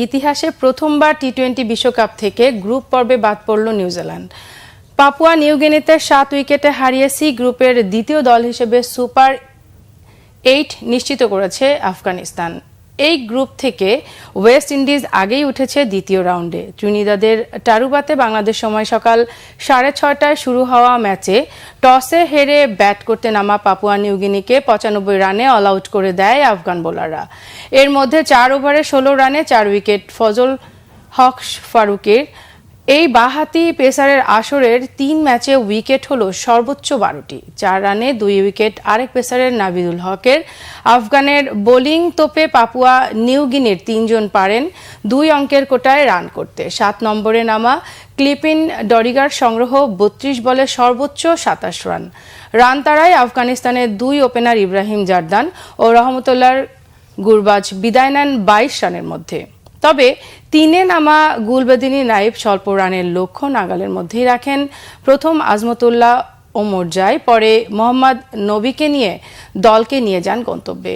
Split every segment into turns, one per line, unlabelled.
ইতিহাসে প্রথমবার টি-20 বিশ্বকাপ থেকে গ্রুপ পর্বে বাদ পড়ল নিউজিল্যান্ড। পাপুয়া নিউগিনিতে 7 উইকেটে হারিয়ে সি গ্রুপের দ্বিতীয় দল হিসেবে সুপার 8 নিশ্চিত করেছে আফগানিস্তান। এই গ্রুপ থেকে ওয়েস্ট ইন্ডিজ আগেই উঠেছে দ্বিতীয় রাউন্ডে। ত্রিনিদাদের টারুবাতে বাংলাদেশ সময় সকাল 6:30টায় শুরু হওয়া ম্যাচে টসে হেরে ব্যাট করতে নামা পাপুয়া নিউগিনিকে 95 রানে অল আউট করে দেয় আফগান বোলাররা। এর মধ্যে 4 ওভারে 16 রানে 4 উইকেট ফজল হক ফারুকের। এই বাঁহাতি পেসারের আসরের 3 ম্যাচে উইকেট হলো সর্বোচ্চ 12টি। 4 রানে 2 উইকেট আরেক পেসারের নাবিদুল হকের। আফগানের বোলিং তোপে পাপুয়া নিউগিনির 3 জন পারেন 2 অঙ্কের কোটায় রান করতে। 7 নম্বরে নামা ক্লিপিন ডরিগার সংগ্রহ 32 বলে সর্বোচ্চ 27 রান। রান তাড়ায় আফগানিস্তানের 2 ওপেনার ইব্রাহিম জারদান ও রহমতুল্লাহ গুরবাজ বিদায় নেন 22 রানের মধ্যে। তবে 3-এ নামা গুলবেদিনী নাইব স্বল্প রানের লক্ষ্য নাগালের মধ্যেই রাখেন। প্রথম আজমতুল্লাহ ওমর যায়, পরে মোহাম্মদ নবীকে নিয়ে দলকে নিয়ে যান গন্তব্যে।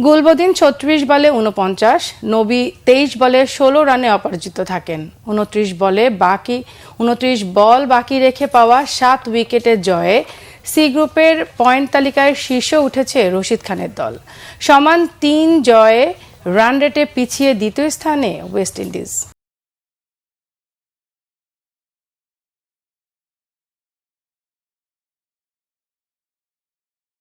গুলবদিন 36 বলে 49, নবী 23 বলে 16 রানে অপরাজিত থাকেন। 29 বল বাকি রেখে পাওয়া 7 উইকেটের জয়ে সি গ্রুপের পয়েন্ট তালিকায় শীর্ষে উঠেছে রশিদ খানের দল। সমান 3 জয়ে রান রেটে পিছিয়ে দ্বিতীয় স্থানে ওয়েস্ট ইন্ডিজ।